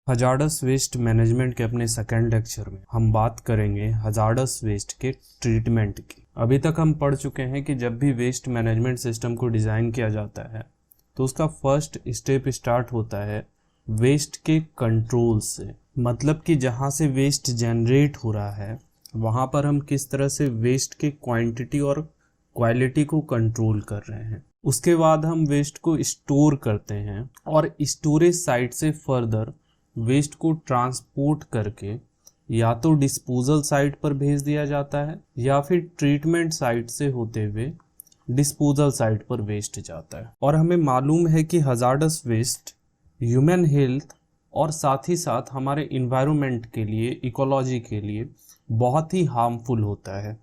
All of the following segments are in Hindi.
हजार्डस वेस्ट मैनेजमेंट के अपने सेकंड लेक्चर में हम बात करेंगे हजार्डस वेस्ट के ट्रीटमेंट की। अभी तक हम पढ़ चुके हैं कि जब भी वेस्ट मैनेजमेंट सिस्टम को डिज़ाइन किया जाता है तो उसका फर्स्ट स्टेप स्टार्ट होता है वेस्ट के कंट्रोल से। मतलब कि जहाँ से वेस्ट जनरेट हो रहा है वहाँ पर हम किस तरह से वेस्ट के क्वांटिटी और क्वालिटी को कंट्रोल कर रहे हैं। उसके बाद हम वेस्ट को स्टोर करते हैं और स्टोरेज साइट से फर्दर वेस्ट को ट्रांसपोर्ट करके या तो डिस्पोजल साइट पर भेज दिया जाता है या फिर ट्रीटमेंट साइट से होते हुए डिस्पोजल साइट पर वेस्ट जाता है। और हमें मालूम है कि हजार्डस वेस्ट ह्यूमन हेल्थ और साथ ही साथ हमारे इन्वायरमेंट के लिए, इकोलॉजी के लिए बहुत ही हार्मफुल होता है।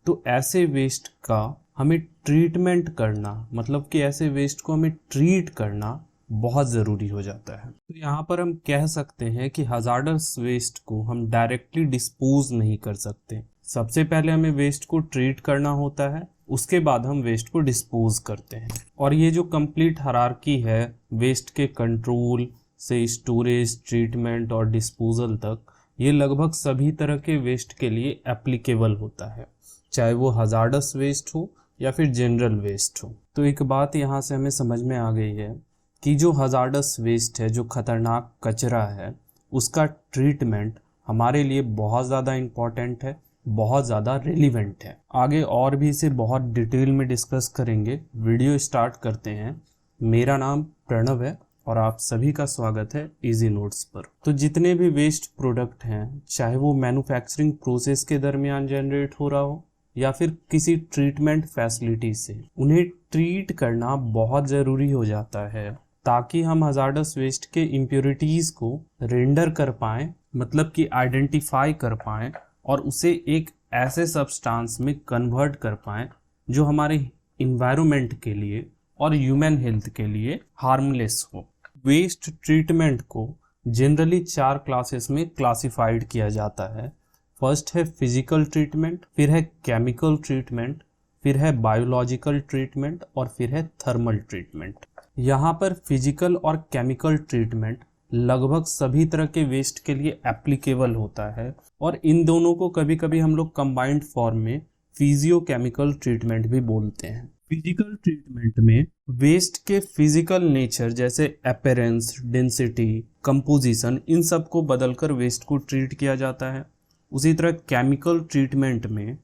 तो ऐसे वेस्ट का हमें ट्रीटमेंट करना, मतलब कि ऐसे वेस्ट को हमें ट्रीट करना बहुत ज़रूरी हो जाता है। तो यहाँ पर हम कह सकते हैं कि हजार्डस वेस्ट को हम डायरेक्टली डिस्पोज नहीं कर सकते। सबसे पहले हमें वेस्ट को ट्रीट करना होता है, उसके बाद हम वेस्ट को डिस्पोज करते हैं। और ये जो कंप्लीट हायरार्की है वेस्ट के कंट्रोल से स्टोरेज, ट्रीटमेंट और डिस्पोजल तक, ये लगभग सभी तरह के वेस्ट के लिए एप्लीकेबल होता है, चाहे वो हजार्डस वेस्ट हो या फिर जनरल वेस्ट हो। तो एक बात यहाँ से हमें समझ में आ गई है कि जो हजार्डस वेस्ट है, जो खतरनाक कचरा है, उसका ट्रीटमेंट हमारे लिए बहुत ज़्यादा इम्पॉर्टेंट है, बहुत ज़्यादा रिलीवेंट है। आगे और भी इसे बहुत डिटेल में डिस्कस करेंगे। वीडियो स्टार्ट करते हैं। मेरा नाम प्रणव है और आप सभी का स्वागत है इजी नोट्स पर। तो जितने भी वेस्ट प्रोडक्ट हैं, चाहे वो मैन्युफैक्चरिंग प्रोसेस के दरमियान जनरेट हो रहा हो या फिर किसी ट्रीटमेंट फैसिलिटी से, उन्हें ट्रीट करना बहुत ज़रूरी हो जाता है ताकि हम हजार्डस वेस्ट के इम्प्योरिटीज़ को रेंडर कर पाएँ, मतलब कि आइडेंटिफाई कर पाएँ और उसे एक ऐसे सब्सटेंस में कन्वर्ट कर पाएँ जो हमारे इन्वायरमेंट के लिए और ह्यूमन हेल्थ के लिए हार्मलेस हो। वेस्ट ट्रीटमेंट को जनरली 4 क्लासेस में क्लासिफाइड किया जाता है। फर्स्ट है फिजिकल ट्रीटमेंट, फिर है केमिकल ट्रीटमेंट, फिर है बायोलॉजिकल ट्रीटमेंट और फिर है थर्मल ट्रीटमेंट। यहाँ पर फिजिकल और केमिकल ट्रीटमेंट लगभग सभी तरह के वेस्ट के लिए एप्लीकेबल होता है और इन दोनों को कभी कभी हम लोग कंबाइंड फॉर्म में फिजियोकेमिकल ट्रीटमेंट भी बोलते हैं। फिजिकल ट्रीटमेंट में वेस्ट के फिजिकल नेचर जैसे अपीयरेंस, डेंसिटी, कंपोजिशन, इन सब को बदलकर वेस्ट को ट्रीट किया जाता है। उसी तरह केमिकल ट्रीटमेंट में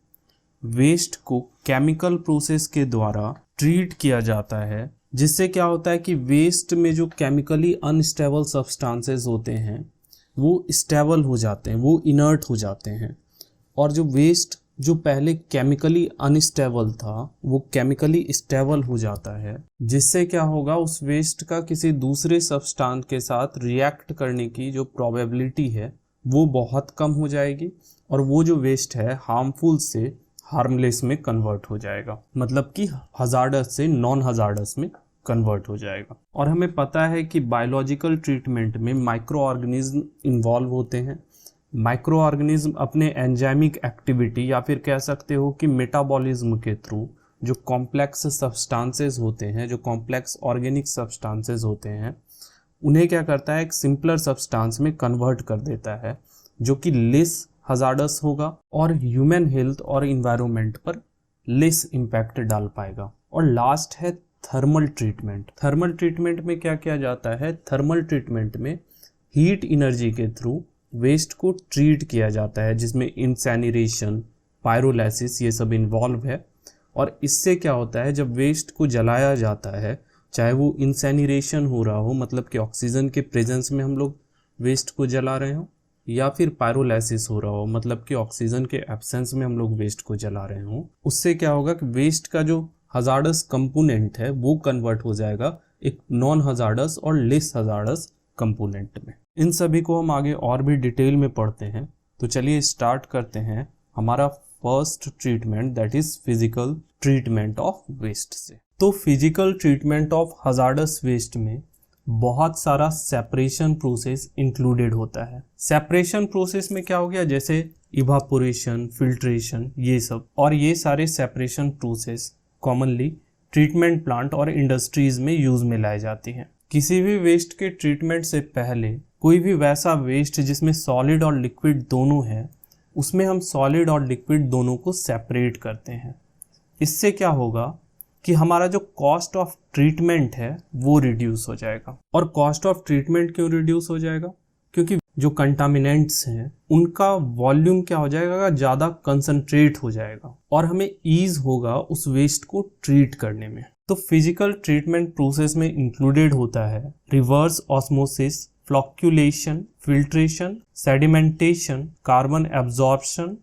वेस्ट को केमिकल प्रोसेस के द्वारा ट्रीट किया जाता है, जिससे क्या होता है कि वेस्ट में जो केमिकली अनस्टेबल सब्सटेंसेस होते हैं वो स्टेबल हो जाते हैं, वो इनर्ट हो जाते हैं। और जो वेस्ट जो पहले केमिकली अनस्टेबल था वो केमिकली स्टेबल हो जाता है, जिससे क्या होगा, उस वेस्ट का किसी दूसरे सब्सटेंस के साथ रिएक्ट करने की जो प्रोबेबिलिटी है वो बहुत कम हो जाएगी और वो जो वेस्ट है हार्मफुल से हार्मलेस में कन्वर्ट हो जाएगा, मतलब कि हजार्डस से नॉन हजार्डस में कन्वर्ट हो जाएगा। और हमें पता है कि बायोलॉजिकल ट्रीटमेंट में माइक्रो ऑर्गेनिज्म इन्वॉल्व होते हैं। माइक्रो ऑर्गेनिज्म अपने एंजाइमिक एक्टिविटी या फिर कह सकते हो कि मेटाबॉलिज्म के थ्रू जो कॉम्प्लेक्स सब्सटेंसेस होते हैं, जो कॉम्प्लेक्स ऑर्गेनिक सब्सटेंसेस होते हैं, उन्हें क्या करता है, एक सिंपलर सब्सटेंस में कन्वर्ट कर देता है जो कि लेस हजार्डस होगा और ह्यूमन हेल्थ और इन्वायरमेंट पर लेस इम्पैक्ट डाल पाएगा। और लास्ट है थर्मल ट्रीटमेंट। थर्मल ट्रीटमेंट में क्या किया जाता है, थर्मल ट्रीटमेंट में हीट एनर्जी के थ्रू वेस्ट को ट्रीट किया जाता है, जिसमें इंसैनिरेशन, पायरोलाइसिस ये सब इन्वॉल्व है। और इससे क्या होता है, जब वेस्ट को जलाया जाता है, चाहे वो इंसैनिरेशन हो रहा हो, मतलब कि ऑक्सीजन के प्रेजेंस में हम लोग वेस्ट को जला रहे हो, या फिर पायरोलाइसिस हो रहा हो, मतलब कि ऑक्सीजन के एब्सेंस में हम लोग वेस्ट को जला रहे हो, उससे क्या होगा कि वेस्ट का जो हजार्डस कंपोनेंट है वो कन्वर्ट हो जाएगा एक नॉन हजार्डस और लेस हजार्डस कंपोनेंट में। इन सभी को हम आगे और भी डिटेल में पढ़ते हैं। तो चलिए स्टार्ट करते हैं हमारा first treatment, that is physical treatment of waste से। तो physical treatment of hazardous waste में बहुत सारा सेपरेशन प्रोसेस इंक्लूडेड होता है। सेपरेशन प्रोसेस में क्या हो गया, जैसे इवापोरेशन, फिल्ट्रेशन, ये सब। और ये सारे separation process commonly treatment plant और इंडस्ट्रीज में यूज में लाई जाती हैं। किसी भी वेस्ट के ट्रीटमेंट से पहले कोई भी वैसा वेस्ट जिसमें सॉलिड और लिक्विड दोनों है, उसमें हम सॉलिड और लिक्विड दोनों को सेपरेट करते हैं। इससे क्या होगा कि हमारा जो कॉस्ट ऑफ ट्रीटमेंट है वो रिड्यूस हो जाएगा। और कॉस्ट ऑफ ट्रीटमेंट क्यों रिड्यूस हो जाएगा? क्योंकि जो कंटामिनेंट्स हैं उनका वॉल्यूम क्या हो जाएगा, ज़्यादा कंसंट्रेट हो जाएगा और हमें ईज होगा उस वेस्ट को ट्रीट करने में। तो फिजिकल ट्रीटमेंट प्रोसेस में इंक्लूडेड होता है reverse osmosis, flocculation, filtration, sedimentation, carbon absorption,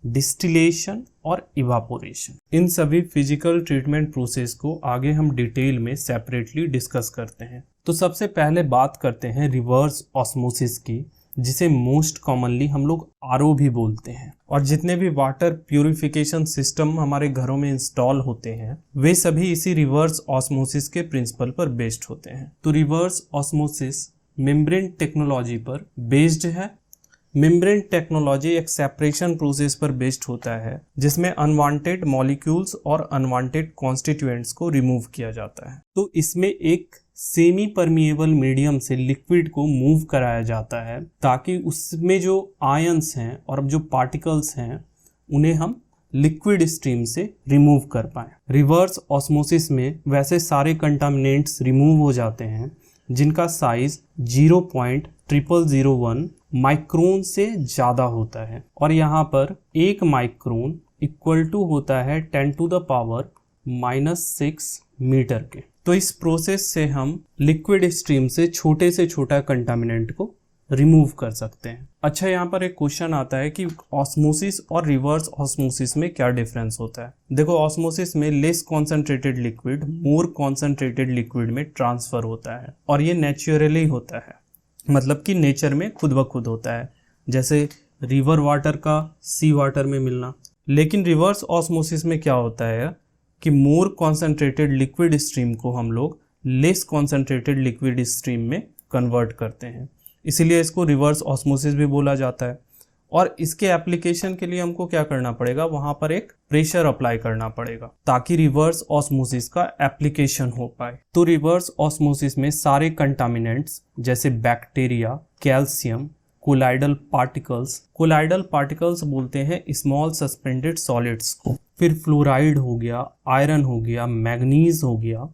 distillation और इवापोरेशन। इन सभी फिजिकल ट्रीटमेंट प्रोसेस को आगे हम डिटेल में सेपरेटली डिस्कस करते हैं। तो सबसे पहले बात करते हैं रिवर्स ऑस्मोसिस की, जिसे मोस्ट कॉमनली हम लोग आरओ भी बोलते हैं। और जितने भी वाटर प्यूरिफिकेशन सिस्टम हमारे घरों में इंस्टॉल होते हैं वे सभी इसी रिवर्स ऑस्मोसिस के प्रिंसिपल पर बेस्ड होते हैं। तो रिवर्स ऑस्मोसिस मेम्ब्रेन टेक्नोलॉजी पर बेस्ड है। मेम्ब्रेन टेक्नोलॉजी एक सेपरेशन प्रोसेस पर बेस्ड होता है जिसमें अनवांटेड मॉलिक्यूल्स और अनवांटेड कॉन्स्टिट्यूएंट्स को रिमूव किया जाता है। तो इसमें एक सेमी परमिएबल मीडियम से लिक्विड को मूव कराया जाता है ताकि उसमें जो आयंस हैं और जो पार्टिकल्स हैं उन्हें हम लिक्विड स्ट्रीम से रिमूव कर पाएं। रिवर्स ऑस्मोसिस में वैसे सारे कंटामिनेंट्स रिमूव हो जाते हैं जिनका साइज 0.0001 माइक्रोन से ज़्यादा होता है और यहाँ पर 1 माइक्रोन इक्वल टू होता है 10⁻⁻⁻6 मीटर के। तो इस प्रोसेस से हम लिक्विड स्ट्रीम से छोटा कंटामिनेंट को रिमूव कर सकते हैं। अच्छा, यहाँ पर एक क्वेश्चन आता है कि ऑस्मोसिस और रिवर्स ऑस्मोसिस में क्या डिफरेंस होता है। देखो, ऑस्मोसिस में लेस कॉन्सेंट्रेटेड लिक्विड मोर कॉन्सेंट्रेटेड लिक्विड में ट्रांसफर होता है और ये नेचुरली होता है, मतलब कि नेचर में खुद ब खुद होता है, जैसे रिवर वाटर का सी वाटर में मिलना। लेकिन रिवर्स ऑस्मोसिस में क्या होता है कि मोर कॉन्सेंट्रेटेड लिक्विड स्ट्रीम को हम लोग लेस कॉन्सेंट्रेटेड लिक्विड स्ट्रीम में कन्वर्ट करते हैं, इसीलिए इसको रिवर्स ऑस्मोसिस भी बोला जाता है। और इसके एप्लीकेशन के लिए हमको क्या करना पड़ेगा, वहां पर एक प्रेशर अप्लाई करना पड़ेगा ताकि रिवर्स ऑस्मोसिस का एप्लीकेशन हो पाए। तो रिवर्स ऑस्मोसिस में सारे कंटामिनेंट्स जैसे बैक्टीरिया, कैल्शियम, कोलाइडल पार्टिकल्स बोलते हैं स्मॉल सस्पेंडेड सॉलिड्स को, फिर फ्लोराइड हो गया, आयरन हो गया, मैग्नीज हो गया,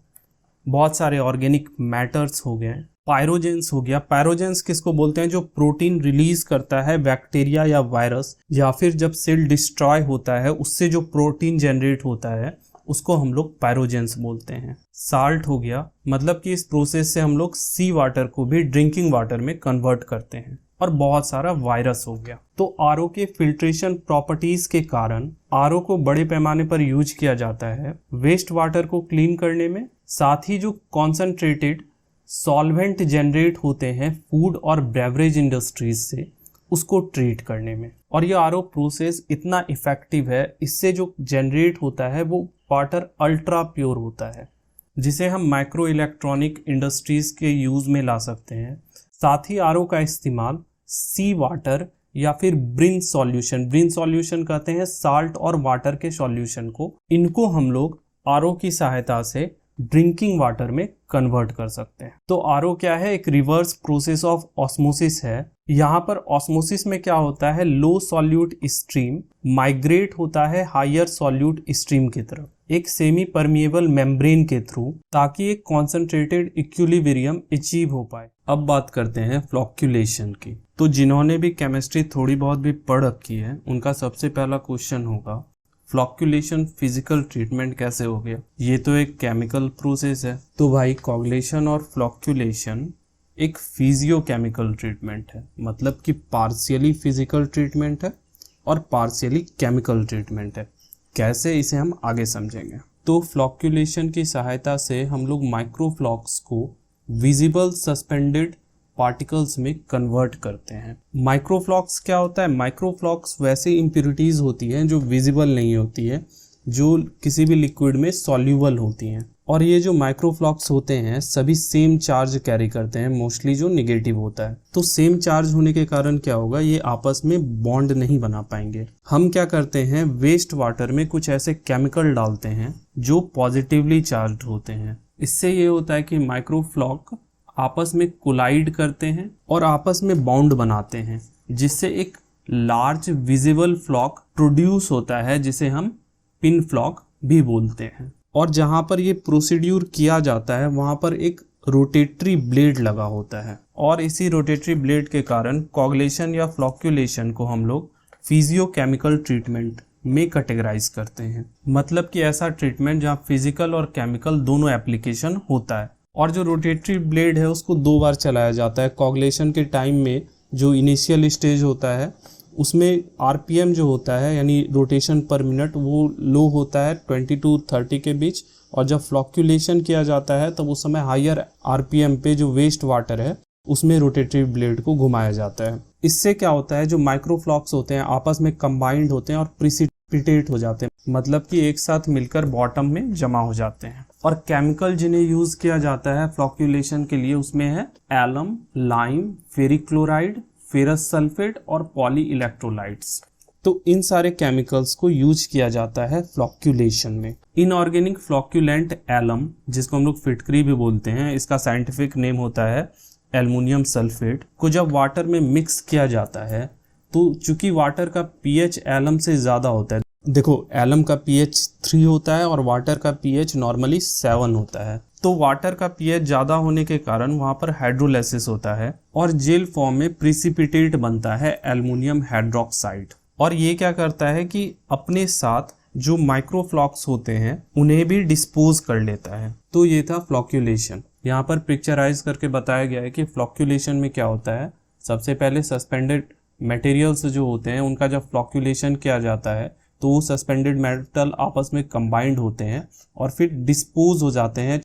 बहुत सारे ऑर्गेनिक मैटर्स हो गए, पायरोजेंस हो गया। पायरोजेंस किसको बोलते हैं? जो प्रोटीन रिलीज करता है बैक्टीरिया या वायरस, या फिर जब सेल डिस्ट्रॉय होता है उससे जो प्रोटीन जनरेट होता है उसको हम लोग पायरोजेंस बोलते हैं। साल्ट हो गया, मतलब कि इस प्रोसेस से हम लोग सी वाटर को भी ड्रिंकिंग वाटर में कन्वर्ट करते हैं। और बहुत सारा वायरस हो गया। तो आरओ के फिल्ट्रेशन प्रॉपर्टीज के कारण आरओ को बड़े पैमाने पर यूज किया जाता है वेस्ट वाटर को क्लीन करने में, साथ ही जो कॉन्सेंट्रेटेड सॉल्वेंट जनरेट होते हैं फूड और बेवरेज इंडस्ट्रीज से उसको ट्रीट करने में। और ये आरओ प्रोसेस इतना इफेक्टिव है, इससे जो जनरेट होता है वो वाटर अल्ट्रा प्योर होता है, जिसे हम माइक्रो इलेक्ट्रॉनिक इंडस्ट्रीज के यूज में ला सकते हैं। साथ ही आरओ का इस्तेमाल सी वाटर या फिर ब्रिन सॉल्यूशन कहते हैं साल्ट और वाटर के सॉल्यूशन को, इनको हम लोग आरओ की सहायता से ड्रिंकिंग वाटर में कन्वर्ट कर सकते हैं। तो आरओ क्या है? एक रिवर्स प्रोसेस ऑफ ऑस्मोसिस है। यहाँ पर ऑस्मोसिस में क्या होता है, लो सॉल्यूट स्ट्रीम माइग्रेट होता है हायर सॉल्यूट स्ट्रीम की तरफ एक सेमी परमिएबल मेम्ब्रेन के थ्रू, ताकि एक कॉन्सेंट्रेटेड इक्विलिब्रियम अचीव हो पाए। अब बात करते हैं फ्लॉक्यूलेशन की। तो जिन्होंने भी केमिस्ट्री थोड़ी बहुत भी पढ़ रखी है उनका सबसे पहला क्वेश्चन होगा, फ्लॉक्यूलेशन फिजिकल ट्रीटमेंट कैसे हो गया? ये तो एक केमिकल प्रोसेस है। तो भाई, कोगुलेशन और फ्लॉक्यूलेशन एक फिजियोकेमिकल ट्रीटमेंट है, मतलब कि पार्शियली फिजिकल ट्रीटमेंट है और पार्शियली केमिकल ट्रीटमेंट है। कैसे, इसे हम आगे समझेंगे। तो फ्लॉक्यूलेशन की सहायता से हम लोग माइक्रोफ्लॉक्स को विजिबल सस्पेंडेड पार्टिकल्स में कन्वर्ट करते हैं। माइक्रोफ्लॉक्स क्या होता है? माइक्रोफ्लॉक्स वैसी इम्प्योरिटीज होती हैं जो विजिबल नहीं होती है, जो किसी भी लिक्विड में सॉल्यूबल होती हैं। और ये जो माइक्रोफ्लॉक्स होते हैं सभी सेम चार्ज कैरी करते हैं, मोस्टली जो नेगेटिव होता है। तो सेम चार्ज होने के कारण क्या होगा, ये आपस में बॉन्ड नहीं बना पाएंगे। हम क्या करते हैं, वेस्ट वाटर में कुछ ऐसे केमिकल डालते हैं जो पॉजिटिवली चार्ज होते हैं। इससे ये होता है कि माइक्रोफ्लॉक आपस में कोलाइड करते हैं और आपस में बॉन्ड बनाते हैं, जिससे एक लार्ज विजिबल फ्लॉक प्रोड्यूस होता है, जिसे हम पिन फ्लॉक भी बोलते हैं। और जहाँ पर ये प्रोसीड्यूर किया जाता है वहाँ पर एक रोटेटरी ब्लेड लगा होता है, और इसी रोटेटरी ब्लेड के कारण कोगुलेशन या फ्लॉक्यूलेशन को हम लोग फिजियोकेमिकल ट्रीटमेंट में कैटेगराइज करते हैं। मतलब कि ऐसा ट्रीटमेंट जहाँ फिजिकल और केमिकल दोनों एप्लीकेशन होता है। और जो रोटेटरी ब्लेड है उसको 2 बार चलाया जाता है। कोगुलेशन के टाइम में जो इनिशियल स्टेज होता है उसमें आरपीएम जो होता है यानी रोटेशन पर मिनट वो लो होता है 20 to 30 के बीच, और जब फ्लॉक्यूलेशन किया जाता है तब उस समय हायर आरपीएम पे जो वेस्ट वाटर है उसमें रोटेटरी ब्लेड को घुमाया जाता है। इससे क्या होता है, जो माइक्रोफ्लॉक्स होते हैं आपस में कंबाइंड होते हैं और प्रिसिपिटेट हो जाते हैं, मतलब कि एक साथ मिलकर बॉटम में जमा हो जाते हैं। और केमिकल जिन्हें यूज किया जाता है फ्लॉक्यूलेशन के लिए उसमें है alum, lime, ferric chloride, ferrous sulphate और पॉली इलेक्ट्रोलाइट्स। तो इन सारे केमिकल्स को यूज किया जाता है फ्लॉक्यूलेशन में। इनऑर्गेनिक फ्लॉक्यूलेंट एलम, जिसको हम लोग फिटकरी भी बोलते हैं, इसका साइंटिफिक नेम होता है एल्युमिनियम सल्फेट, को जब वाटर में मिक्स किया जाता है तो चूंकि वाटर का पीएच एलम से ज़्यादा होता है, देखो एलम का पीएच 3 होता है और वाटर का पीएच नॉर्मली 7 होता है, तो वाटर का पीएच ज़्यादा होने के कारण वहाँ पर हाइड्रोलाइसिस होता है और जेल फॉर्म में प्रिसिपिटेट बनता है एल्युमिनियम हाइड्रोक्साइड। और ये क्या करता है कि अपने साथ जो माइक्रोफ्लॉक्स होते हैं उन्हें भी डिस्पोज कर लेता है। तो ये था फ्लॉक्यूलेशन। यहाँ पर पिक्चराइज करके बताया गया है कि फ्लॉक्यूलेशन में क्या होता है। सबसे पहले सस्पेंडेड मटेरियल्स जो होते हैं उनका जब फ्लॉक्यूलेशन किया जाता है तो वो सस्पेंडेड मेटल आपस में कंबाइंड होते हैं और फिर डिस्पोज हो जाते हैं।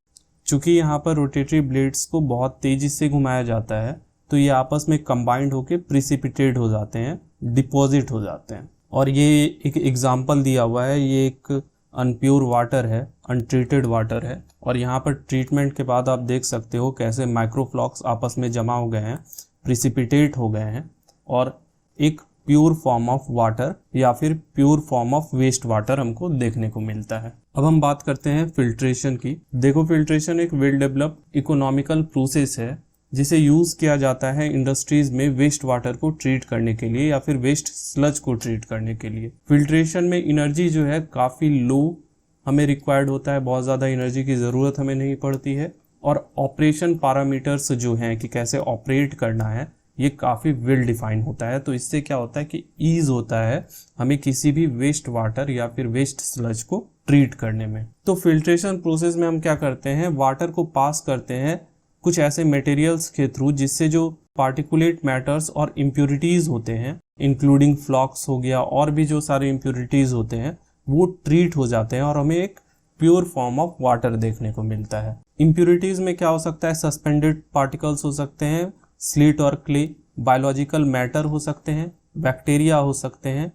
चूंकि यहाँ पर रोटेटरी ब्लेड्स को बहुत तेजी से घुमाया जाता है तो ये आपस में कंबाइंड होकर प्रिसिपिटेट हो जाते हैं, डिपॉजिट हो जाते हैं। और ये एक एग्जाम्पल दिया हुआ है, ये एक अनप्योर वाटर है, अनट्रीटेड वाटर है, और यहाँ पर ट्रीटमेंट के बाद आप देख सकते हो कैसे माइक्रोफ्लॉक्स आपस में जमा हो गए हैं, प्रिसिपिटेट हो गए हैं और एक प्योर फॉर्म ऑफ वाटर या फिर pure form of waste water हमको देखने को मिलता है। अब हम बात करते हैं फिल्ट्रेशन की। देखो फिल्ट्रेशन एक वेल डेवलप्ड इकोनॉमिकल प्रोसेस है जिसे यूज किया जाता है इंडस्ट्रीज में वेस्ट वाटर को ट्रीट करने के लिए या फिर वेस्ट स्लज को ट्रीट करने के लिए। फिल्ट्रेशन में एनर्जी जो है काफ़ी लो हमें रिक्वायर्ड होता है, बहुत ज़्यादा एनर्जी की ज़रूरत हमें नहीं पड़ती है, और ऑपरेशन पैरामीटर्स जो हैं कि कैसे ऑपरेट करना है ये काफ़ी वेल डिफाइन होता है। तो इससे क्या होता है कि ईज होता है हमें किसी भी वेस्ट वाटर या फिर वेस्ट स्लज को ट्रीट करने में। तो फिल्ट्रेशन प्रोसेस में हम क्या करते हैं, वाटर को पास करते हैं कुछ ऐसे मटेरियल्स के थ्रू जिससे जो पार्टिकुलेट मैटर्स और इम्प्योरिटीज़ होते हैं, इंक्लूडिंग फ्लॉक्स हो गया और भी जो सारे इम्प्योरिटीज़ होते हैं वो ट्रीट हो जाते हैं और हमें एक प्योर फॉर्म ऑफ वाटर देखने को मिलता है। इम्प्योरिटीज़ में क्या हो सकता है, सस्पेंडेड पार्टिकल्स हो सकते हैं, स्लीट और क्ले, बायोलॉजिकल मैटर हो सकते हैं, बैक्टीरिया हो सकते हैं,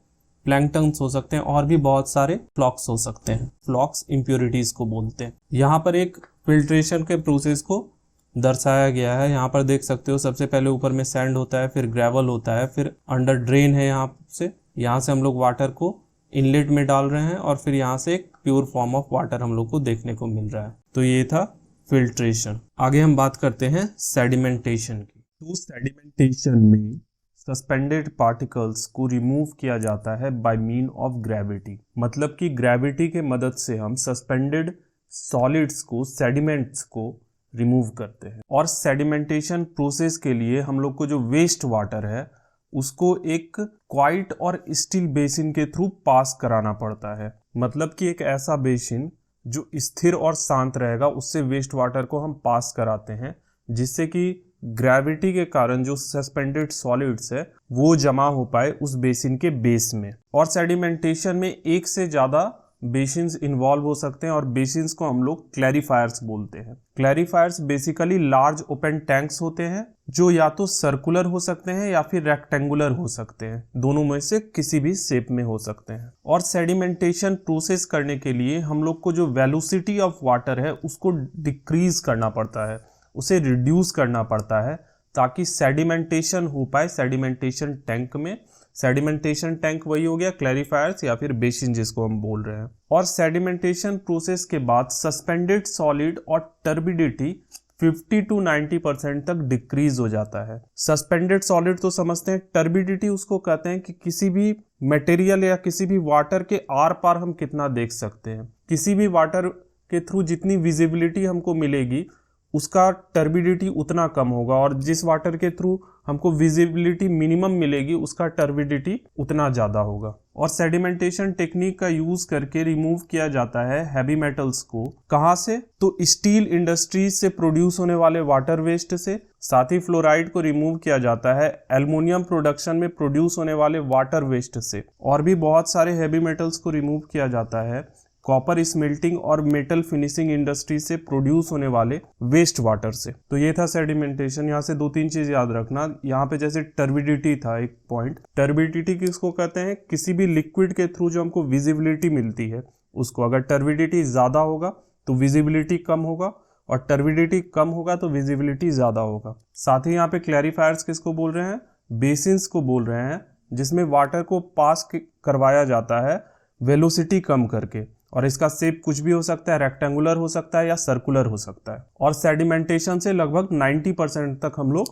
प्लैंकटन्स हो सकते हैं और भी बहुत सारे फ्लॉक्स हो सकते हैं। फ्लॉक्स इम्प्योरिटीज़ को बोलते हैं। यहाँ पर एक फिल्ट्रेशन के प्रोसेस को दर्शाया गया है। यहाँ पर देख सकते हो सबसे पहले ऊपर में सैंड होता है, फिर ग्रेवल होता है, फिर अंडर ड्रेन है यहाँ से हम लोग वाटर को इनलेट में डाल रहे हैं और फिर यहाँ से एक प्योर फॉर्म ऑफ वाटर हम लोग को देखने को मिल रहा है। तो ये था फिल्ट्रेशन। आगे हम बात करते हैं सेडिमेंटेशन की। तो सेडिमेंटेशन में सस्पेंडेड पार्टिकल्स को रिमूव किया जाता है बाय मीन ऑफ ग्रेविटी। मतलब कि ग्रेविटी के मदद से हम सस्पेंडेड सॉलिड्स को, सेडिमेंट्स को रिमूव करते हैं। और सेडिमेंटेशन प्रोसेस के लिए हम लोग को जो वेस्ट वाटर है उसको एक क्वाइट और स्टील बेसिन के थ्रू पास कराना पड़ता है। मतलब कि एक ऐसा बेसिन जो स्थिर और शांत रहेगा उससे वेस्ट वाटर को हम पास कराते हैं, जिससे कि ग्रेविटी के कारण जो सस्पेंडेड सॉलिड्स है वो जमा हो पाए उस बेसिन के बेस में। और सेडिमेंटेशन में एक से ज़्यादा बेसिन्स इन्वॉल्व हो सकते हैं और बेसिन्स को हम लोग क्लैरिफायर्स बोलते हैं। क्लैरिफायर्स बेसिकली लार्ज ओपन टैंक्स होते हैं जो या तो सर्कुलर हो सकते हैं या फिर रेक्टेंगुलर हो सकते हैं, दोनों में से किसी भी शेप में हो सकते हैं। और सेडिमेंटेशन प्रोसेस करने के लिए हम लोग को जो वेलोसिटी ऑफ वाटर है उसको डिक्रीज करना पड़ता है, उसे रिड्यूस करना पड़ता है ताकि सेडिमेंटेशन हो पाए सेडिमेंटेशन टैंक में। सेडिमेंटेशन टैंक वही हो गया क्लैरिफायर्स या फिर बेसिन जिसको हम बोल रहे हैं। और सेडिमेंटेशन प्रोसेस के बाद सस्पेंडेड सॉलिड और टर्बिडिटी 50 to 90% तक डिक्रीज हो जाता है। सस्पेंडेड सॉलिड तो समझते हैं, टर्बिडिटी उसको कहते हैं कि किसी भी मटेरियल या किसी भी वाटर के आर पार हम कितना देख सकते हैं। किसी भी वाटर के थ्रू जितनी विजिबिलिटी हमको मिलेगी उसका टर्बिडिटी उतना कम होगा, और जिस वाटर के थ्रू हमको विजिबिलिटी मिनिमम मिलेगी उसका टर्बिडिटी उतना ज़्यादा होगा। और सेडिमेंटेशन टेक्निक का यूज करके रिमूव किया जाता है हैवी मेटल्स को। कहाँ से? तो स्टील इंडस्ट्रीज से प्रोड्यूस होने वाले वाटर वेस्ट से। साथ ही फ्लोराइड को रिमूव किया जाता है एल्युमिनियम प्रोडक्शन में प्रोड्यूस होने वाले वाटर वेस्ट से। और भी बहुत सारे हैवी मेटल्स को रिमूव किया जाता है कॉपर स्मेल्टिंग और मेटल फिनिशिंग इंडस्ट्री से प्रोड्यूस होने वाले वेस्ट वाटर से। तो ये था सेडिमेंटेशन। यहाँ से 2-3 चीज याद रखना। यहाँ पे जैसे टर्बिडिटी था एक पॉइंट, टर्बिडिटी किसको कहते हैं? किसी भी लिक्विड के थ्रू जो हमको विजिबिलिटी मिलती है उसको। अगर टर्बिडिटी ज्यादा होगा तो विजिबिलिटी कम होगा, और टर्बिडिटी कम होगा तो विजिबिलिटी ज्यादा होगा। साथ ही यहाँ पे क्लैरिफायर्स किसको बोल रहे हैं? बेसिन्स को बोल रहे हैं, जिसमें वाटर को पास करवाया जाता है वेलोसिटी कम करके। और इसका शेप कुछ भी हो सकता है, रेक्टेंगुलर हो सकता है या सर्कुलर हो सकता है। और सेडिमेंटेशन से लगभग 90% तक हम लोग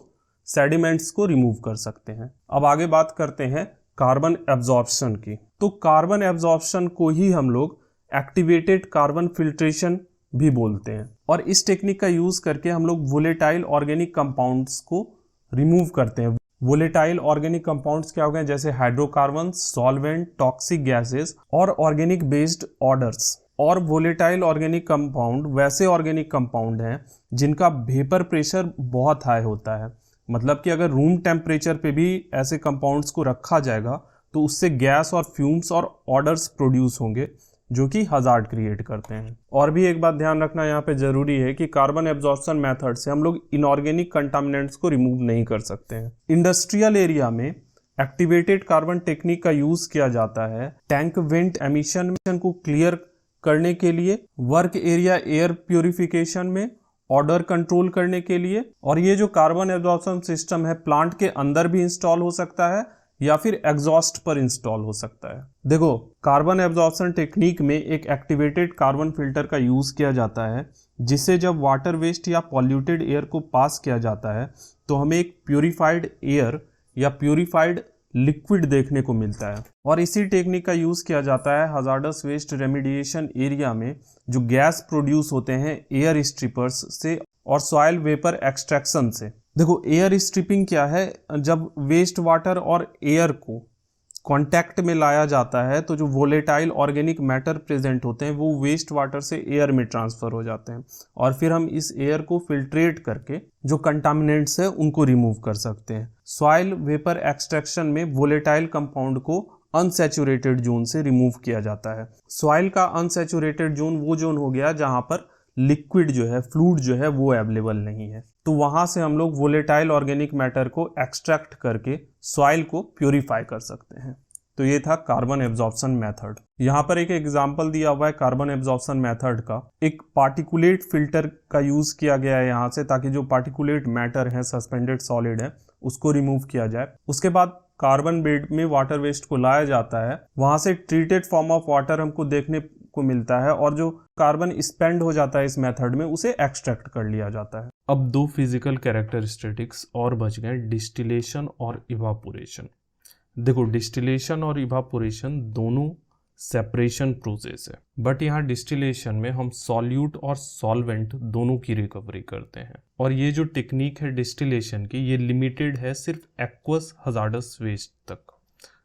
सेडिमेंट्स को रिमूव कर सकते हैं। अब आगे बात करते हैं कार्बन एब्जॉर्प्शन की। तो कार्बन एब्जॉर्प्शन को ही हम लोग एक्टिवेटेड कार्बन फिल्ट्रेशन भी बोलते हैं। और इस टेक्निक का यूज करके हम लोग वोलेटाइल ऑर्गेनिक कंपाउंड्स को रिमूव करते हैं। वोलेटाइल ऑर्गेनिक कंपाउंड्स क्या हो गए? जैसे हाइड्रोकार्बन, सॉल्वेंट, टॉक्सिक गैसेस और ऑर्गेनिक बेस्ड ऑर्डर्स। और वोलेटाइल ऑर्गेनिक कंपाउंड वैसे ऑर्गेनिक कंपाउंड हैं जिनका वेपर प्रेशर बहुत हाई होता है। मतलब कि अगर रूम टेम्परेचर पे भी ऐसे कंपाउंड्स को रखा जाएगा तो उससे गैस और फ्यूम्स और ऑर्डर्स प्रोड्यूस होंगे जो कि हजार्ड क्रिएट करते हैं। और भी एक बात ध्यान रखना यहाँ पे जरूरी है कि कार्बन एब्जॉर्प्शन मेथड से हम लोग इनऑर्गेनिक कंटामिनेंट्स को रिमूव नहीं कर सकते हैं। इंडस्ट्रियल एरिया में एक्टिवेटेड कार्बन टेक्निक का यूज किया जाता है टैंक वेंट एमिशन को क्लियर करने के लिए, वर्क एरिया एयर प्यूरिफिकेशन में, ऑर्डर कंट्रोल करने के लिए। और ये जो कार्बन एब्जॉर्प्शन सिस्टम है प्लांट के अंदर भी इंस्टॉल हो सकता है या फिर एग्जॉस्ट पर इंस्टॉल हो सकता है। देखो, कार्बन एब्जॉर्प्शन टेक्निक में एक एक्टिवेटेड कार्बन फिल्टर का यूज किया जाता है, जिससे जब वाटर वेस्ट या पॉल्यूटेड एयर को पास किया जाता है तो हमें एक प्यूरिफाइड एयर या प्यूरिफाइड लिक्विड देखने को मिलता है। और इसी टेक्निक का यूज किया जाता है हजार्डस वेस्ट रेमिडिएशन एरिया में जो गैस प्रोड्यूस होते हैं एयर स्ट्रिपर्स से और सॉइल वेपर एक्सट्रैक्शन से। देखो, एयर स्ट्रिपिंग क्या है? जब वेस्ट वाटर और एयर को कांटेक्ट में लाया जाता है तो जो वोलेटाइल ऑर्गेनिक मैटर प्रेजेंट होते हैं वो वेस्ट वाटर से एयर में ट्रांसफर हो जाते हैं, और फिर हम इस एयर को फिल्ट्रेट करके जो कंटामिनेंट्स है उनको रिमूव कर सकते हैं। सॉइल वेपर एक्सट्रैक्शन में वोलेटाइल कंपाउंड को अनसैचुरेटेड जोन से रिमूव किया जाता है। सॉइल का अनसैचुरेटेड जोन वो जोन हो गया जहां पर लिक्विड जो है, फ्लूइड जो है वो अवेलेबल नहीं है। तो वहां से हम लोग वोलेटाइल ऑर्गेनिक मैटर को एक्सट्रैक्ट करके सॉइल को प्यूरिफाई कर सकते हैं। तो ये था कार्बन एब्जॉर्प्शन मेथड। यहाँ पर एक एग्जांपल दिया हुआ है कार्बन एब्जॉर्प्शन मेथड का। एक पार्टिकुलेट फिल्टर का यूज किया गया है यहाँ से, ताकि जो पार्टिकुलेट मैटर है, सस्पेंडेड सॉलिड है, उसको रिमूव किया जाए। उसके बाद कार्बन बेड में वाटर वेस्ट को लाया जाता है, वहां से ट्रीटेड फॉर्म ऑफ वाटर हमको देखने को मिलता है, और जो कार्बन स्पेंड हो जाता है इस मेथड में उसे एक्सट्रैक्ट कर लिया जाता है। अब 2 फिजिकल कैरेक्टरिस्टिक्स और बच गए, डिस्टिलेशन और इवापोरेशन। देखो, डिस्टिलेशन और इवापोरेशन दोनों सेपरेशन प्रोसेस है, बट यहाँ डिस्टिलेशन में हम सॉल्यूट और सॉल्वेंट दोनों की रिकवरी करते हैं। और ये जो टेक्निक है डिस्टिलेशन की, ये लिमिटेड है सिर्फ एक्वस हजार्डस वेस्ट तक।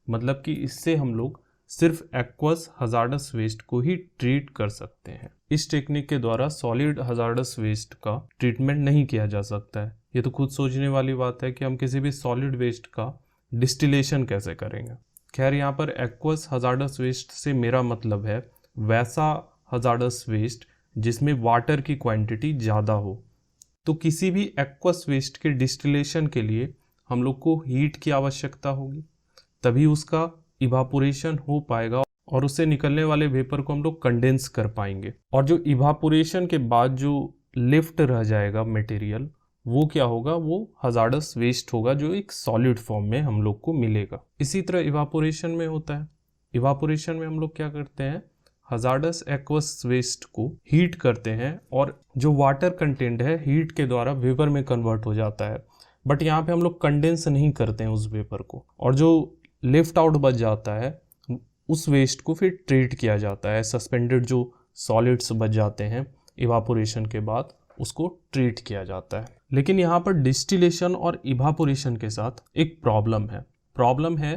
मतलब कि इससे हम लोग सिर्फ एक्वस हजार्डस वेस्ट को ही ट्रीट कर सकते हैं। इस टेक्निक के द्वारा सॉलिड हजार्डस वेस्ट का ट्रीटमेंट नहीं किया जा सकता है। ये तो खुद सोचने वाली बात है कि हम किसी भी सॉलिड वेस्ट का डिस्टिलेशन कैसे करेंगे। खैर, यहाँ पर एक्वस हजार्डस वेस्ट से मेरा मतलब है वैसा हजार्डस वेस्ट जिसमें वाटर की क्वांटिटी ज़्यादा हो। तो किसी भी एक्वस वेस्ट के डिस्टिलेशन के लिए हम लोग को हीट की आवश्यकता होगी, तभी उसका इवापोरेशन हो पाएगा और उससे निकलने वाले वेपर को हम लोग कंडेंस कर पाएंगे। और जो इवापोरेशन के बाद जो लिफ्ट रह जाएगा मटेरियल, वो क्या होगा? वो हजार्डस वेस्ट होगा जो एक सॉलिड फॉर्म में हम लोग को मिलेगा। इसी तरह इवापोरेशन में होता है। इवापोरेशन में हम लोग क्या करते हैं? हजार्डस एक्वस वेस्ट को हीट करते हैं और जो वाटर कंटेंट है हीट के द्वारा वेपर में कन्वर्ट हो जाता है। बट यहाँ पे हम लोग कंडेंस नहीं करते हैं उस वेपर को, और जो लिफ्ट आउट बच जाता है उस वेस्ट को फिर ट्रीट किया जाता है। सस्पेंडेड जो सॉलिड्स बच जाते हैं इवापोरेशन के बाद उसको ट्रीट किया जाता है। लेकिन यहाँ पर डिस्टिलेशन और इवापोरेशन के साथ एक प्रॉब्लम है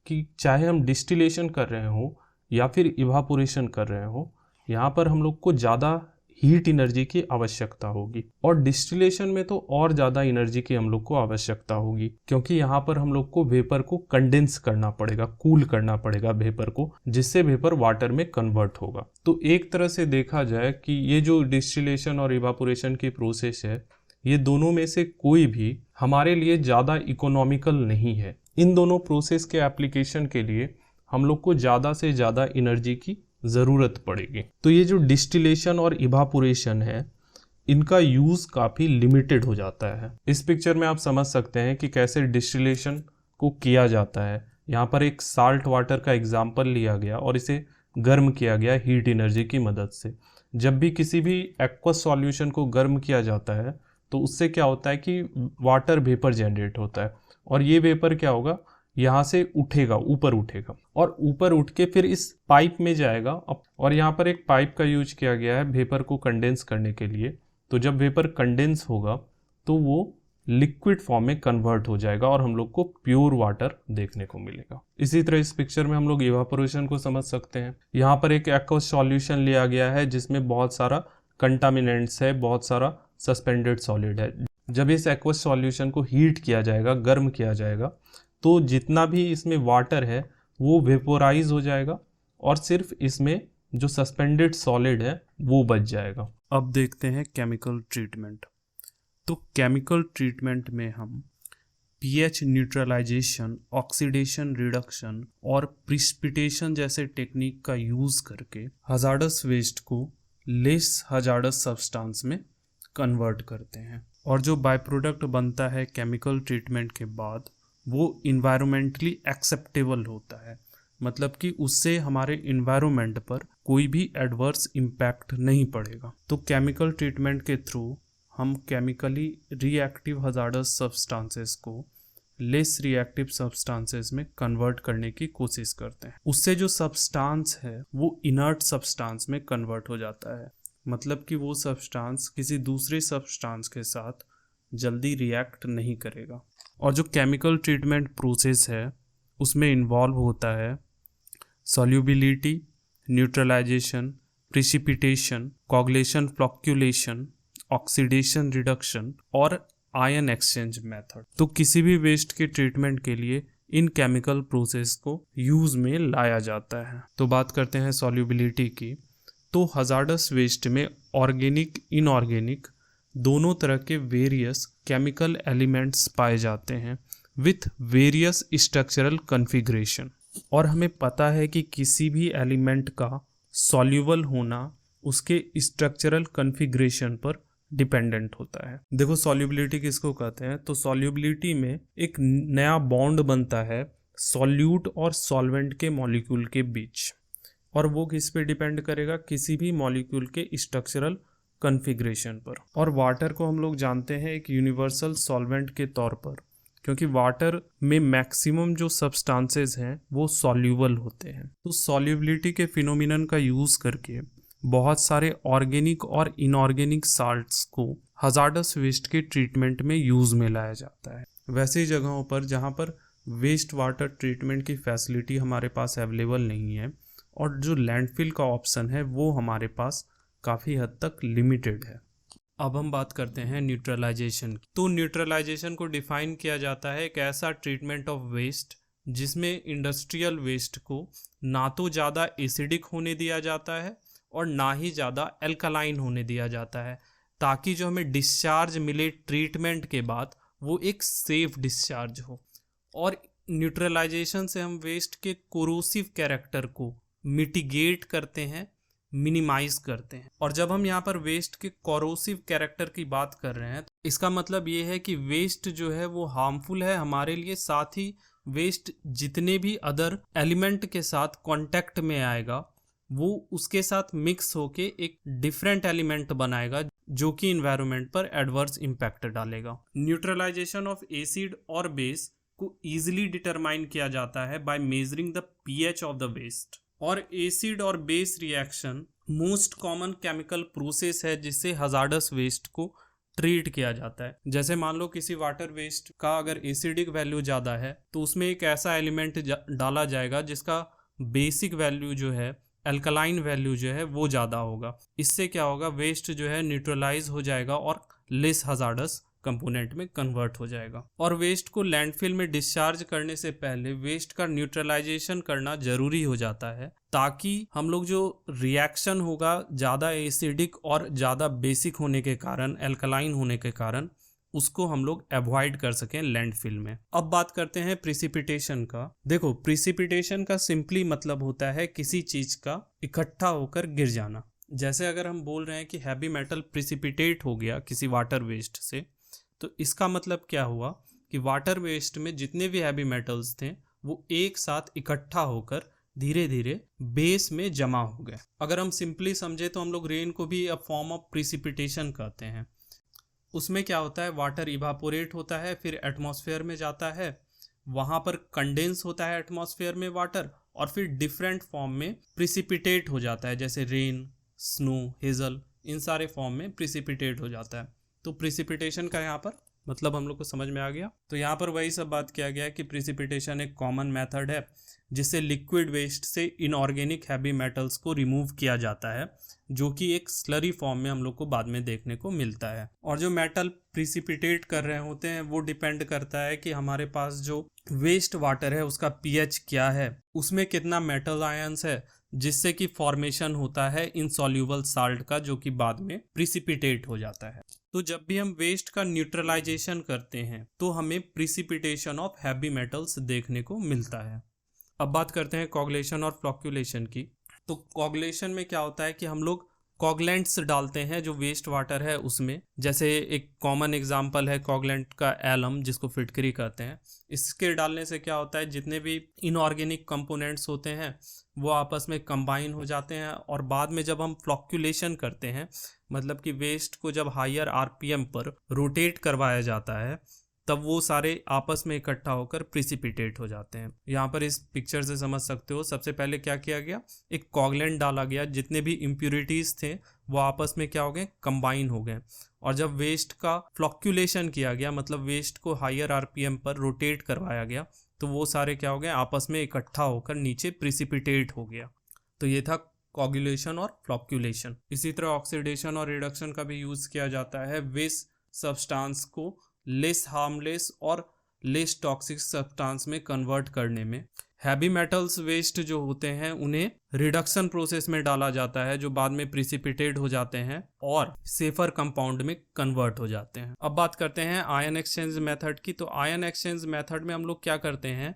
कि चाहे हम डिस्टिलेशन कर रहे हो या फिर इवापोरेशन कर रहे हो, यहाँ पर हम लोग को ज़्यादा हीट एनर्जी की आवश्यकता होगी, और डिस्टिलेशन में तो और ज़्यादा एनर्जी की हम लोग को आवश्यकता होगी, क्योंकि यहाँ पर हम लोग को वेपर को कंडेंस करना पड़ेगा, कूल करना पड़ेगा वेपर को, जिससे वेपर वाटर में कन्वर्ट होगा। तो एक तरह से देखा जाए कि ये जो डिस्टिलेशन और इवापोरेशन की प्रोसेस है, ये दोनों में से कोई भी हमारे लिए ज़्यादा इकोनॉमिकल नहीं है। इन दोनों प्रोसेस के एप्लीकेशन के लिए हम लोग को ज़्यादा से ज़्यादा एनर्जी की ज़रूरत पड़ेगी। तो ये जो डिस्टिलेशन और इवापोरेशन है, इनका यूज़ काफ़ी लिमिटेड हो जाता है। इस पिक्चर में आप समझ सकते हैं कि कैसे डिस्टिलेशन को किया जाता है। यहाँ पर एक साल्ट वाटर का एग्जाम्पल लिया गया और इसे गर्म किया गया हीट एनर्जी की मदद से। जब भी किसी भी एक्वस सॉल्यूशन को गर्म किया जाता है तो उससे क्या होता है कि वाटर वेपर जनरेट होता है, और ये वेपर क्या होगा, यहाँ से उठेगा, ऊपर उठेगा, और ऊपर उठ के फिर इस पाइप में जाएगा। और यहाँ पर एक पाइप का यूज किया गया है वेपर को कंडेंस करने के लिए। तो जब वेपर कंडेंस होगा तो वो लिक्विड फॉर्म में कन्वर्ट हो जाएगा और हम लोग को प्योर वाटर देखने को मिलेगा। इसी तरह इस पिक्चर में हम लोग इवापोरेशन को समझ सकते हैं। यहाँ पर एक एक्वस सॉल्यूशन लिया गया है जिसमें बहुत सारा कंटामिनेंट्स है, बहुत सारा सस्पेंडेड सॉलिड है। जब इस एक्वस सॉल्यूशन को हीट किया जाएगा, गर्म किया जाएगा, तो जितना भी इसमें वाटर है वो वेपोराइज हो जाएगा और सिर्फ इसमें जो सस्पेंडेड सॉलिड है वो बच जाएगा। अब देखते हैं केमिकल ट्रीटमेंट। तो केमिकल ट्रीटमेंट में हम पीएच न्यूट्रलाइजेशन, ऑक्सीडेशन रिडक्शन और प्रिसिपिटेशन जैसे टेक्निक का यूज़ करके हजार्डस वेस्ट को लेस हजार्डस सब्सटेंस में कन्वर्ट करते हैं, और जो बाय प्रोडक्ट बनता है केमिकल ट्रीटमेंट के बाद वो इन्वायरमेंटली एक्सेप्टेबल होता है। मतलब कि उससे हमारे इन्वायरमेंट पर कोई भी एडवर्स इम्पैक्ट नहीं पड़ेगा। तो केमिकल ट्रीटमेंट के थ्रू हम केमिकली रिएक्टिव हजार्डस सब्सटेंसेस को लेस रिएक्टिव सब्सटेंसेस में कन्वर्ट करने की कोशिश करते हैं। उससे जो सब्सटेंस है वो इनर्ट सब्सटेंस में कन्वर्ट हो जाता है। मतलब कि वो सब्सटेंस किसी दूसरे सब्सटेंस के साथ जल्दी रिएक्ट नहीं करेगा। और जो केमिकल ट्रीटमेंट प्रोसेस है उसमें इन्वॉल्व होता है solubility, neutralisation, precipitation, coagulation flocculation, oxidation reduction और आयन एक्सचेंज मेथड। तो किसी भी वेस्ट के ट्रीटमेंट के लिए इन केमिकल प्रोसेस को यूज में लाया जाता है। तो बात करते हैं सॉल्युबिलिटी की। तो हजार्डस वेस्ट में ऑर्गेनिक, इनऑर्गेनिक दोनों तरह के वेरियस केमिकल एलिमेंट्स पाए जाते हैं विथ वेरियस स्ट्रक्चरल कॉन्फ़िगरेशन। और हमें पता है कि किसी भी एलिमेंट का सॉल्यूबल होना उसके स्ट्रक्चरल कॉन्फ़िगरेशन पर डिपेंडेंट होता है। देखो सॉल्युबिलिटी किसको कहते हैं, तो सॉल्युबिलिटी में एक नया बॉन्ड बनता है सॉल्यूट और सॉल्वेंट के मॉलिक्यूल के बीच, और वो किस पे डिपेंड करेगा, किसी भी मॉलिक्यूल के स्ट्रक्चरल कॉन्फ़िगरेशन पर। और वाटर को हम लोग जानते हैं एक यूनिवर्सल सॉल्वेंट के तौर पर, क्योंकि वाटर में मैक्सिमम जो सब्सटेंसेस हैं वो सॉल्यूबल होते हैं। तो सॉल्युबिलिटी के फिनोमिनन का यूज़ करके बहुत सारे ऑर्गेनिक और इनऑर्गेनिक साल्ट्स को हजार्डस वेस्ट के ट्रीटमेंट में यूज़ में लाया जाता है। वैसे जगहों पर जहाँ पर वेस्ट वाटर ट्रीटमेंट की फैसिलिटी हमारे पास अवेलेबल नहीं है और जो लैंडफिल का ऑप्शन है वो हमारे पास काफ़ी हद तक लिमिटेड है। अब हम बात करते हैं न्यूट्रलाइजेशन की। तो न्यूट्रलाइजेशन को डिफाइन किया जाता है एक ऐसा ट्रीटमेंट ऑफ वेस्ट जिसमें इंडस्ट्रियल वेस्ट को ना तो ज़्यादा एसिडिक होने दिया जाता है और ना ही ज़्यादा एल्कलाइन होने दिया जाता है, ताकि जो हमें डिस्चार्ज मिले ट्रीटमेंट के बाद वो एक सेफ डिस्चार्ज हो। और न्यूट्रलाइजेशन से हम वेस्ट के कोरोसिव कैरेक्टर को मिटिगेट करते हैं, मिनिमाइज करते हैं। और जब हम यहाँ पर वेस्ट के कोरोसिव कैरेक्टर की बात कर रहे हैं तो इसका मतलब ये है कि वेस्ट जो है वो हार्मफुल है हमारे लिए, साथ ही वेस्ट जितने भी अदर एलिमेंट के साथ कांटेक्ट में आएगा वो उसके साथ मिक्स होके एक डिफरेंट एलिमेंट बनाएगा जो कि इन्वायरमेंट पर एडवर्स इम्पैक्ट डालेगा। न्यूट्रलाइजेशन ऑफ एसिड और बेस को इजीली डिटरमाइन किया जाता है by measuring the pH of the waste. और एसिड और base reaction most common chemical process है जिससे हजार्डस वेस्ट को ट्रीट किया जाता है। जैसे मान लो किसी वाटर वेस्ट का अगर एसिडिक वैल्यू ज़्यादा है तो उसमें एक ऐसा एलिमेंट डाला जाएगा जिसका बेसिक वैल्यू जो है, अल्कलाइन वैल्यू जो है वो ज़्यादा होगा। इससे क्या होगा, वेस्ट जो है न्यूट्रलाइज हो जाएगा और लेस हजार्डस कंपोनेंट में कन्वर्ट हो जाएगा। और वेस्ट को लैंडफिल में डिस्चार्ज करने से पहले वेस्ट का न्यूट्रलाइजेशन करना जरूरी हो जाता है ताकि हम लोग जो रिएक्शन होगा ज़्यादा एसिडिक और ज़्यादा बेसिक होने के कारण, अल्कलाइन होने के कारण, उसको हम लोग अवॉइड कर सकें लैंडफिल में। अब बात करते हैं प्रिसिपिटेशन का। देखो, प्रिसिपिटेशन का सिंपली मतलब होता है किसी चीज़ का इकट्ठा होकर गिर जाना। जैसे अगर हम बोल रहे हैं कि हैवी मेटल प्रिसिपिटेट हो गया किसी वाटर वेस्ट से, तो इसका मतलब क्या हुआ कि वाटर वेस्ट में जितने भी हैवी मेटल्स थे वो एक साथ इकट्ठा होकर धीरे धीरे बेस में जमा हो गए। अगर हम सिंपली समझे तो हम लोग रेन को भी अ फॉर्म ऑफ प्रिसिपिटेशन कहते हैं। उसमें क्या होता है, वाटर इवापोरेट होता है, फिर एटमॉस्फेयर में जाता है, वहाँ पर कंडेंस होता है एटमॉस्फेयर में वाटर, और फिर डिफरेंट फॉर्म में प्रिसिपिटेट हो जाता है, जैसे रेन, स्नो, हेजल, इन सारे फॉर्म में प्रिसिपिटेट हो जाता है। तो प्रिसिपिटेशन का यहाँ पर मतलब हम लोग को समझ में आ गया। तो यहाँ पर वही सब बात किया गया है कि प्रिसिपिटेशन एक कॉमन मेथड है जिससे लिक्विड वेस्ट से इनऑर्गेनिक हैवी मेटल्स को रिमूव किया जाता है, जो कि एक स्लरी फॉर्म में हम लोग को बाद में देखने को मिलता है। और जो मेटल प्रिसिपिटेट कर रहे होते हैं वो डिपेंड करता है कि हमारे पास जो वेस्ट वाटर है उसका पीएच क्या है, उसमें कितना मेटल आयंस है, जिससे कि फॉर्मेशन होता है इनसॉल्यूबल साल्ट का, जो कि बाद में प्रिसिपिटेट हो जाता है। तो जब भी हम वेस्ट का न्यूट्रलाइजेशन करते हैं तो हमें प्रिसिपिटेशन ऑफ हैवी मेटल्स देखने को मिलता है। अब बात करते हैं कोगुलेशन और फ्लॉक्यूलेशन की। तो कोगुलेशन में क्या होता है कि हम लोग कोगुलेंट्स डालते हैं जो वेस्ट वाटर है उसमें। जैसे एक कॉमन एग्जांपल है कोगुलेंट का एलम, जिसको फिटकरी कहते हैं। इसके डालने से क्या होता है, जितने भी इनऑर्गेनिक कंपोनेंट्स होते हैं वो आपस में कंबाइन हो जाते हैं, और बाद में जब हम फ्लॉक्यूलेशन करते हैं, मतलब कि वेस्ट को जब हायर आरपीएम पर रोटेट करवाया जाता है, तब वो सारे आपस में इकट्ठा होकर प्रिसिपिटेट हो जाते हैं। यहाँ पर इस पिक्चर से समझ सकते हो, सबसे पहले क्या किया गया, एक कोगुलेंट डाला गया, जितने भी इम्प्यूरिटीज थे वो आपस में क्या हो गए, कंबाइन हो गए। और जब वेस्ट का फ्लॉक्यूलेशन किया गया, मतलब वेस्ट को हायर आरपीएम पर रोटेट करवाया गया, तो वो सारे क्या हो गए, आपस में इकट्ठा होकर नीचे प्रिसिपिटेट हो गया। तो ये था कोगुलेशन और फ्लॉक्यूलेशन। इसी तरह ऑक्सीडेशन और रिडक्शन का भी यूज किया जाता है वेस्ट सब्सटेंस को लेस हार्मलेस और लेस टॉक्सिक सब्सटेंस में कन्वर्ट करने में। हैवी मेटल्स वेस्ट जो होते हैं उन्हें रिडक्शन प्रोसेस में डाला जाता है, जो बाद में प्रिसिपिटेट हो जाते हैं और सेफर कंपाउंड में कन्वर्ट हो जाते हैं। अब बात करते हैं आयन एक्सचेंज मेथड की। तो आयन एक्सचेंज मेथड में हम लोग क्या करते हैं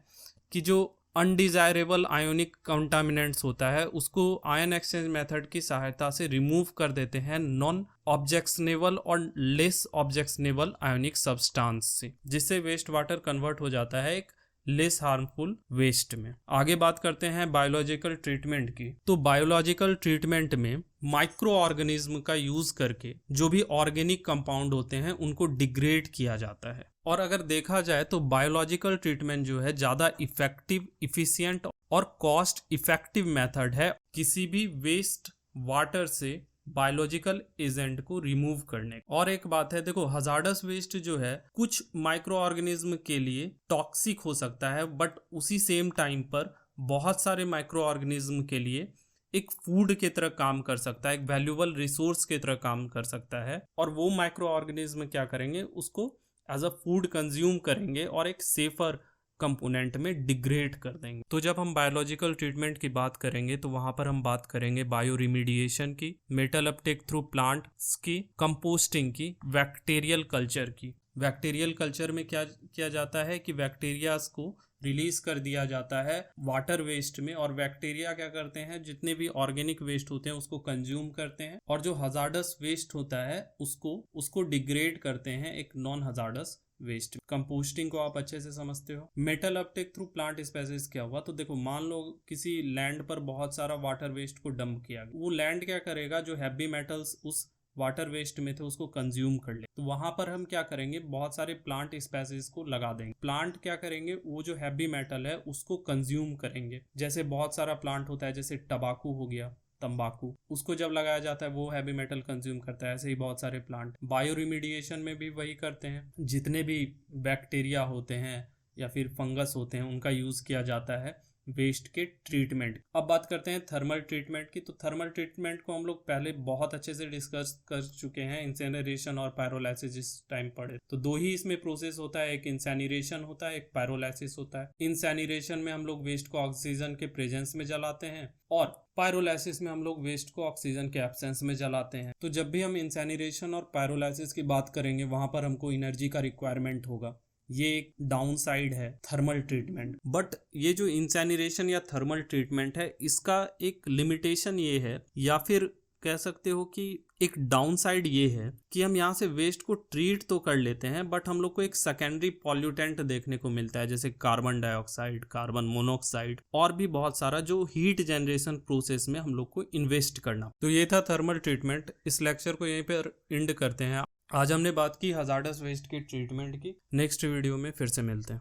कि जो अनडिजायरेबल आयोनिक कंटामिनेंट्स होता है उसको आयन एक्सचेंज मेथड की सहायता से रिमूव कर देते हैं नॉन ऑब्जेक्शनेबल और लेस ऑब्जेक्शनेबल आयोनिक सब्सटेंस से, जिससे वेस्ट वाटर कन्वर्ट हो जाता है एक लेस हार्मफुल वेस्ट में। आगे बात करते हैं बायोलॉजिकल ट्रीटमेंट की। तो बायोलॉजिकल ट्रीटमेंट में माइक्रो ऑर्गेनिज्म का यूज करके जो भी ऑर्गेनिक कंपाउंड होते हैं उनको डिग्रेड किया जाता है। और अगर देखा जाए तो बायोलॉजिकल ट्रीटमेंट जो है ज़्यादा इफेक्टिव, इफिशिएंट और कॉस्ट इफेक्टिव मेथड है किसी भी वेस्ट वाटर से बायोलॉजिकल एजेंट को रिमूव करने। और एक बात है, देखो हजार्डस वेस्ट जो है कुछ माइक्रो ऑर्गेनिज्म के लिए टॉक्सिक हो सकता है, बट उसी सेम टाइम पर बहुत सारे माइक्रो ऑर्गेनिज्म के लिए एक फूड की तरह काम कर सकता है, एक वैल्यूएबल रिसोर्स की तरह काम कर सकता है। और वो माइक्रो ऑर्गेनिज्म क्या करेंगे, उसको एज अ फूड कंज्यूम करेंगे और एक सेफर कंपोनेंट में डिग्रेड कर देंगे। तो जब हम बायोलॉजिकल ट्रीटमेंट की बात करेंगे तो वहां पर हम बात करेंगे बायो रिमीडिएशन की, मेटल अपटेक थ्रू प्लांट्स की, कंपोस्टिंग की, बैक्टीरियल कल्चर की। बैक्टीरियल कल्चर में क्या किया जाता है कि बैक्टीरियाज को रिलीज कर दिया जाता है वाटर वेस्ट में, और बैक्टीरिया क्या करते हैं, जितने भी ऑर्गेनिक वेस्ट होते हैं उसको कंज्यूम करते हैं, और जो हजार्डस वेस्ट होता है उसको डिग्रेड करते हैं एक नॉन हजार्डस वेस्ट। कंपोस्टिंग को आप अच्छे से समझते हो। Metal Uptake through plant species क्या हुआ, तो देखो मान लो किसी लैंड पर बहुत सारा वाटर वेस्ट को डंप किया, वो लैंड क्या करेगा, जो हैवी मेटल्स उस वाटर वेस्ट में थे उसको कंज्यूम कर ले, तो वहां पर हम क्या करेंगे, बहुत सारे प्लांट स्पेसीज को लगा देंगे। प्लांट क्या करेंगे, वो जो हैवी मेटल है उसको कंज्यूम करेंगे। जैसे बहुत सारा प्लांट होता है, जैसे टबाकू हो गया, तंबाकू, उसको जब लगाया जाता है वो हैवी मेटल कंज्यूम करता है। ऐसे ही बहुत सारे प्लांट बायो रिमीडिएशन में भी वही करते हैं। जितने भी बैक्टीरिया होते हैं या फिर फंगस होते हैं उनका यूज किया जाता है वेस्ट के ट्रीटमेंट। अब बात करते हैं थर्मल ट्रीटमेंट की। तो थर्मल ट्रीटमेंट को हम लोग पहले बहुत अच्छे से डिस्कस कर चुके हैं, इंसेनरेशन और पायरोलाइसिस जिस टाइम पढ़े। तो दो ही इसमें प्रोसेस होता है, एक इंसेनरेशन होता है, एक पायरोलाइसिस होता है। इंसेनरेशन में हम लोग वेस्ट को ऑक्सीजन के प्रेजेंस में जलाते हैं, और पायरोलाइसिस में हम लोग वेस्ट को ऑक्सीजन के एब्सेंस में जलाते हैं। तो जब भी हम इंसेनरेशन और पायरोलाइसिस की बात करेंगे वहां पर हमको एनर्जी का रिक्वायरमेंट होगा। ये एक डाउन साइड है थर्मल ट्रीटमेंट। बट ये जो इंसेनरेशन या थर्मल ट्रीटमेंट है इसका एक लिमिटेशन ये है, या फिर कह सकते हो कि एक डाउन साइड ये है कि हम यहाँ से वेस्ट को ट्रीट तो कर लेते हैं, बट हम लोग को एक सेकेंडरी पॉल्यूटेंट देखने को मिलता है, जैसे कार्बन डाइऑक्साइड, कार्बन मोनोऑक्साइड, और भी बहुत सारा जो हीट जनरेशन प्रोसेस में हम लोग को इन्वेस्ट करना। तो ये था थर्मल ट्रीटमेंट। इस लेक्चर को यहीं पर एंड करते हैं। आज हमने बात की हजार्डस वेस्ट की ट्रीटमेंट की। नेक्स्ट वीडियो में फिर से मिलते हैं।